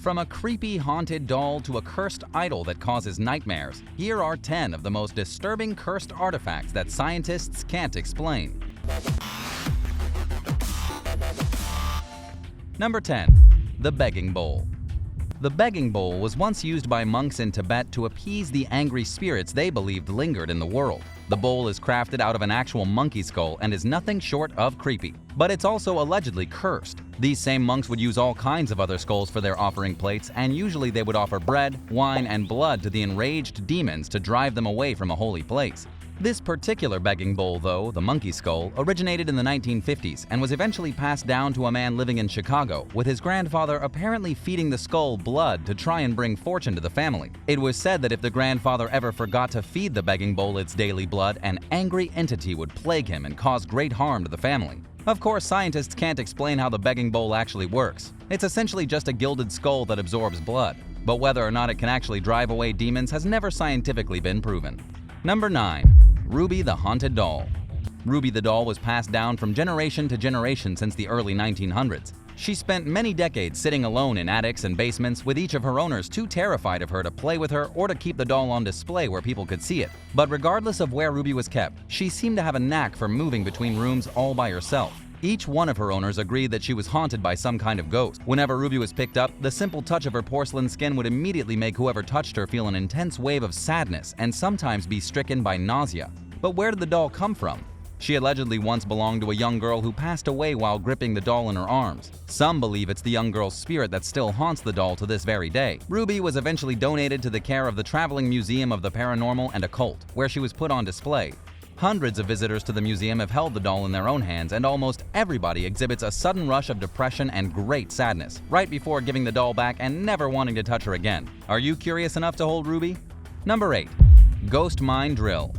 From a creepy haunted doll to a cursed idol that causes nightmares, here are 10 of the most disturbing cursed artifacts that scientists can't explain. Number 10. The Begging Bowl. The begging bowl was once used by monks in Tibet to appease the angry spirits they believed lingered in the world. The bowl is crafted out of an actual monkey skull and is nothing short of creepy. But it's also allegedly cursed. These same monks would use all kinds of other skulls for their offering plates, and usually they would offer bread, wine, and blood to the enraged demons to drive them away from a holy place. This particular begging bowl, though, the monkey skull, originated in the 1950s and was eventually passed down to a man living in Chicago, with his grandfather apparently feeding the skull blood to try and bring fortune to the family. It was said that if the grandfather ever forgot to feed the begging bowl its daily blood, an angry entity would plague him and cause great harm to the family. Of course, scientists can't explain how the begging bowl actually works. It's essentially just a gilded skull that absorbs blood. But whether or not it can actually drive away demons has never scientifically been proven. Number 9. Ruby the Haunted Doll. Ruby the doll was passed down from generation to generation since the early 1900s. She spent many decades sitting alone in attics and basements, with each of her owners too terrified of her to play with her or to keep the doll on display where people could see it. But regardless of where Ruby was kept, she seemed to have a knack for moving between rooms all by herself. Each one of her owners agreed that she was haunted by some kind of ghost. Whenever Ruby was picked up, the simple touch of her porcelain skin would immediately make whoever touched her feel an intense wave of sadness and sometimes be stricken by nausea. But where did the doll come from? She allegedly once belonged to a young girl who passed away while gripping the doll in her arms. Some believe it's the young girl's spirit that still haunts the doll to this very day. Ruby was eventually donated to the care of the Traveling Museum of the Paranormal and Occult, where she was put on display. Hundreds of visitors to the museum have held the doll in their own hands, and almost everybody exhibits a sudden rush of depression and great sadness, right before giving the doll back and never wanting to touch her again. Are you curious enough to hold Ruby? Number 8. Ghost Mine Drill.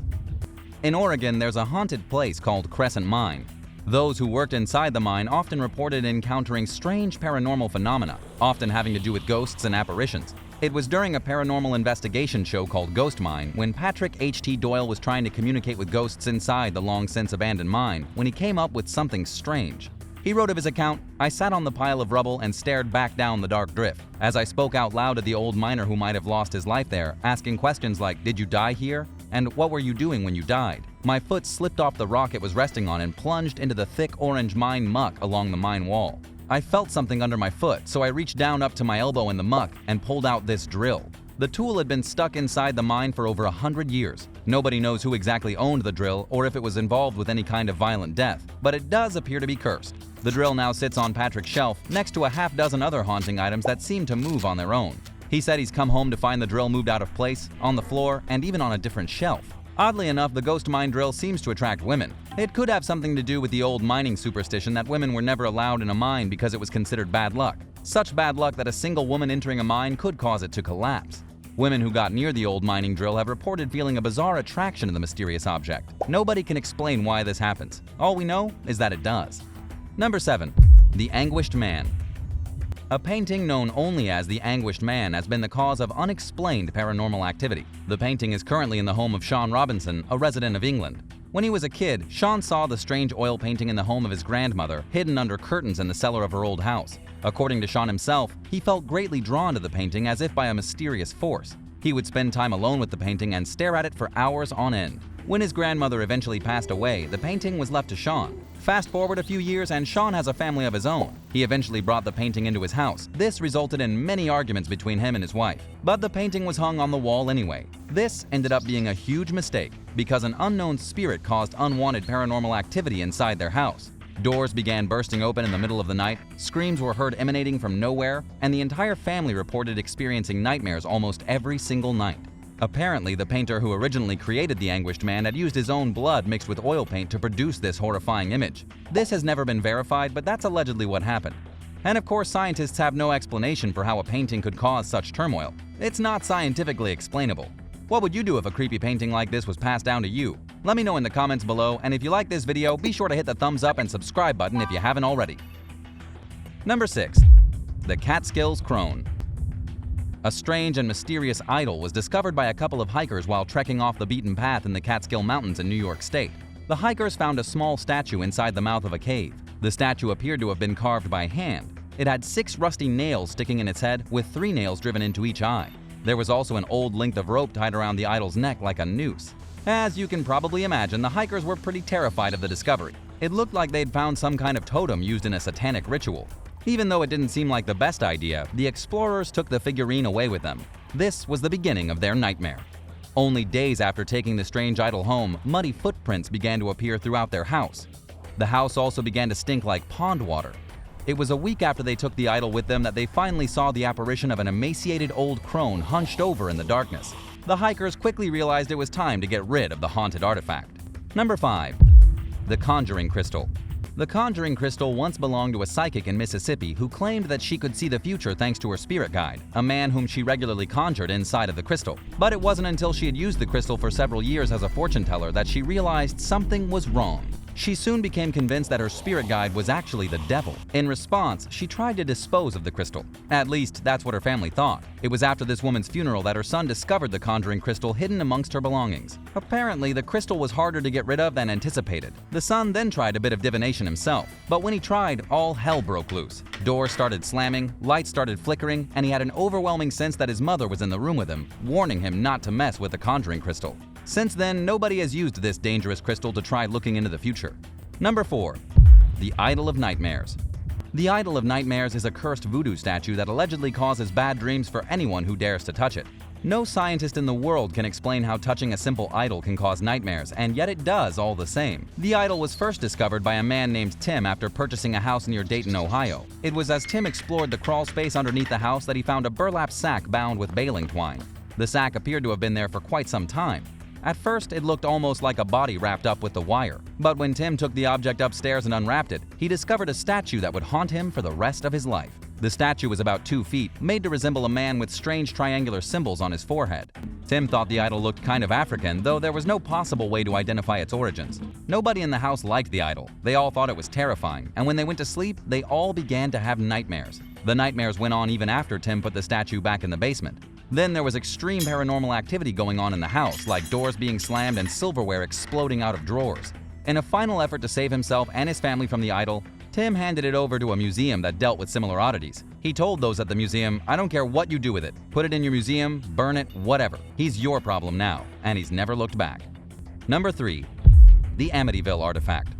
In Oregon, there's a haunted place called Crescent Mine. Those who worked inside the mine often reported encountering strange paranormal phenomena, often having to do with ghosts and apparitions. It was during a paranormal investigation show called Ghost Mine when Patrick H.T. Doyle was trying to communicate with ghosts inside the long-since abandoned mine when he came up with something strange. He wrote of his account, "I sat on the pile of rubble and stared back down the dark drift. As I spoke out loud to the old miner who might have lost his life there, asking questions like, 'Did you die here?' and 'What were you doing when you died?' My foot slipped off the rock it was resting on and plunged into the thick orange mine muck along the mine wall. I felt something under my foot, so I reached down up to my elbow in the muck and pulled out this drill. The tool had been stuck inside the mine for over 100 years. Nobody knows who exactly owned the drill or if it was involved with any kind of violent death, but it does appear to be cursed. The drill now sits on Patrick's shelf next to a half-dozen other haunting items that seem to move on their own. He said he's come home to find the drill moved out of place, on the floor, and even on a different shelf. Oddly enough, the ghost mine drill seems to attract women. It could have something to do with the old mining superstition that women were never allowed in a mine because it was considered bad luck. Such bad luck that a single woman entering a mine could cause it to collapse. Women who got near the old mining drill have reported feeling a bizarre attraction to the mysterious object. Nobody can explain why this happens. All we know is that it does. Number 7. The Anguished Man. A painting known only as the Anguished Man has been the cause of unexplained paranormal activity. The painting is currently in the home of Sean Robinson, a resident of England. When he was a kid, Sean saw the strange oil painting in the home of his grandmother, hidden under curtains in the cellar of her old house. According to Sean himself, he felt greatly drawn to the painting as if by a mysterious force. He would spend time alone with the painting and stare at it for hours on end. When his grandmother eventually passed away, the painting was left to Sean. Fast forward a few years and Sean has a family of his own. He eventually brought the painting into his house. This resulted in many arguments between him and his wife. But the painting was hung on the wall anyway. This ended up being a huge mistake because an unknown spirit caused unwanted paranormal activity inside their house. Doors began bursting open in the middle of the night, screams were heard emanating from nowhere, and the entire family reported experiencing nightmares almost every single night. Apparently, the painter who originally created the Anguished Man had used his own blood mixed with oil paint to produce this horrifying image. This has never been verified, but that's allegedly what happened. And of course, scientists have no explanation for how a painting could cause such turmoil. It's not scientifically explainable. What would you do if a creepy painting like this was passed down to you? Let me know in the comments below, and if you like this video, be sure to hit the thumbs up and subscribe button if you haven't already. Number 6. The Catskills Crone. A strange and mysterious idol was discovered by a couple of hikers while trekking off the beaten path in the Catskill Mountains in New York State. The hikers found a small statue inside the mouth of a cave. The statue appeared to have been carved by hand. It had 6 rusty nails sticking in its head, with 3 nails driven into each eye. There was also an old length of rope tied around the idol's neck like a noose. As you can probably imagine, the hikers were pretty terrified of the discovery. It looked like they'd found some kind of totem used in a satanic ritual. Even though it didn't seem like the best idea, the explorers took the figurine away with them. This was the beginning of their nightmare. Only days after taking the strange idol home, muddy footprints began to appear throughout their house. The house also began to stink like pond water. It was a week after they took the idol with them that they finally saw the apparition of an emaciated old crone hunched over in the darkness. The hikers quickly realized it was time to get rid of the haunted artifact. Number 5. The Conjuring Crystal. The Conjuring Crystal once belonged to a psychic in Mississippi who claimed that she could see the future thanks to her spirit guide, a man whom she regularly conjured inside of the crystal. But it wasn't until she had used the crystal for several years as a fortune teller that she realized something was wrong. She soon became convinced that her spirit guide was actually the devil. In response, she tried to dispose of the crystal. At least, that's what her family thought. It was after this woman's funeral that her son discovered the conjuring crystal hidden amongst her belongings. Apparently, the crystal was harder to get rid of than anticipated. The son then tried a bit of divination himself, but when he tried, all hell broke loose. Doors started slamming, lights started flickering, and he had an overwhelming sense that his mother was in the room with him, warning him not to mess with the conjuring crystal. Since then, nobody has used this dangerous crystal to try looking into the future. Number 4. The Idol of Nightmares. The Idol of Nightmares is a cursed voodoo statue that allegedly causes bad dreams for anyone who dares to touch it. No scientist in the world can explain how touching a simple idol can cause nightmares, and yet it does all the same. The idol was first discovered by a man named Tim after purchasing a house near Dayton, Ohio. It was as Tim explored the crawl space underneath the house that he found a burlap sack bound with baling twine. The sack appeared to have been there for quite some time. At first, it looked almost like a body wrapped up with the wire. But when Tim took the object upstairs and unwrapped it, he discovered a statue that would haunt him for the rest of his life. The statue was about 2 feet, made to resemble a man with strange triangular symbols on his forehead. Tim thought the idol looked kind of African, though there was no possible way to identify its origins. Nobody in the house liked the idol. They all thought it was terrifying, and when they went to sleep, they all began to have nightmares. The nightmares went on even after Tim put the statue back in the basement. Then there was extreme paranormal activity going on in the house, like doors being slammed and silverware exploding out of drawers. In a final effort to save himself and his family from the idol, Tim handed it over to a museum that dealt with similar oddities. He told those at the museum, "I don't care what you do with it. Put it in your museum, burn it, whatever. He's your problem now," and he's never looked back. Number 3. The Amityville Artifact.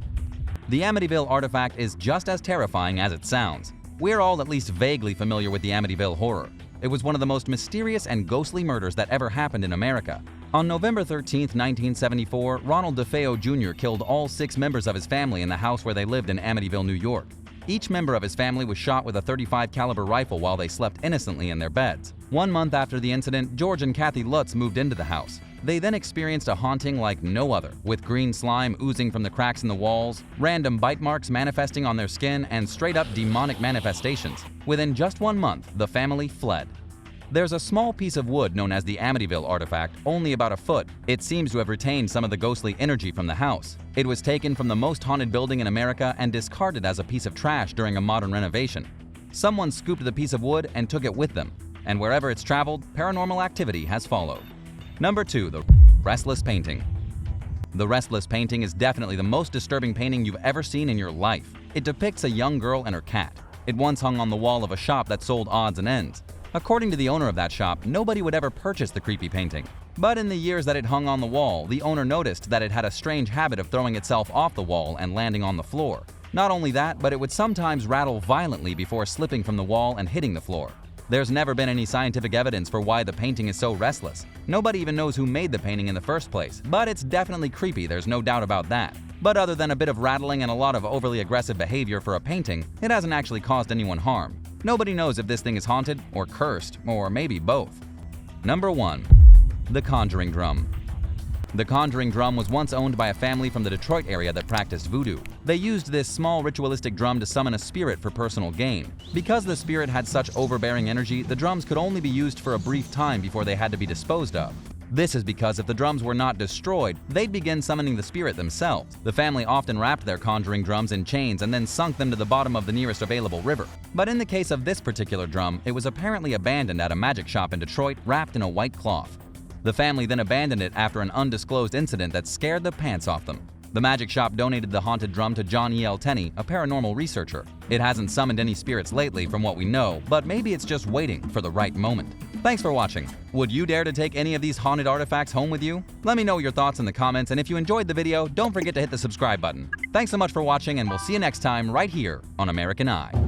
The Amityville Artifact is just as terrifying as it sounds. We're all at least vaguely familiar with the Amityville Horror. It was one of the most mysterious and ghostly murders that ever happened in America. On November 13, 1974, Ronald DeFeo Jr. killed all 6 members of his family in the house where they lived in Amityville, New York. Each member of his family was shot with a .35 caliber rifle while they slept innocently in their beds. 1 month after the incident, George and Kathy Lutz moved into the house. They then experienced a haunting like no other, with green slime oozing from the cracks in the walls, random bite marks manifesting on their skin, and straight-up demonic manifestations. Within just 1 month, the family fled. There's a small piece of wood known as the Amityville Artifact, only about a foot. It seems to have retained some of the ghostly energy from the house. It was taken from the most haunted building in America and discarded as a piece of trash during a modern renovation. Someone scooped the piece of wood and took it with them, and wherever it's traveled, paranormal activity has followed. Number 2. The Restless Painting. The Restless Painting is definitely the most disturbing painting you've ever seen in your life. It depicts a young girl and her cat. It once hung on the wall of a shop that sold odds and ends. According to the owner of that shop, nobody would ever purchase the creepy painting. But in the years that it hung on the wall, the owner noticed that it had a strange habit of throwing itself off the wall and landing on the floor. Not only that, but it would sometimes rattle violently before slipping from the wall and hitting the floor. There's never been any scientific evidence for why the painting is so restless. Nobody even knows who made the painting in the first place, but it's definitely creepy, there's no doubt about that. But other than a bit of rattling and a lot of overly aggressive behavior for a painting, it hasn't actually caused anyone harm. Nobody knows if this thing is haunted, or cursed, or maybe both. Number 1. The Conjuring Drum. The Conjuring Drum was once owned by a family from the Detroit area that practiced voodoo. They used this small ritualistic drum to summon a spirit for personal gain. Because the spirit had such overbearing energy, the drums could only be used for a brief time before they had to be disposed of. This is because if the drums were not destroyed, they'd begin summoning the spirit themselves. The family often wrapped their conjuring drums in chains and then sunk them to the bottom of the nearest available river. But in the case of this particular drum, it was apparently abandoned at a magic shop in Detroit, wrapped in a white cloth. The family then abandoned it after an undisclosed incident that scared the pants off them. The magic shop donated the haunted drum to John E.L. Tenney, a paranormal researcher. It hasn't summoned any spirits lately from what we know, but maybe it's just waiting for the right moment. Thanks for watching. Would you dare to take any of these haunted artifacts home with you? Let me know your thoughts in the comments, and if you enjoyed the video, don't forget to hit the subscribe button. Thanks so much for watching, and we'll see you next time right here on American Eye.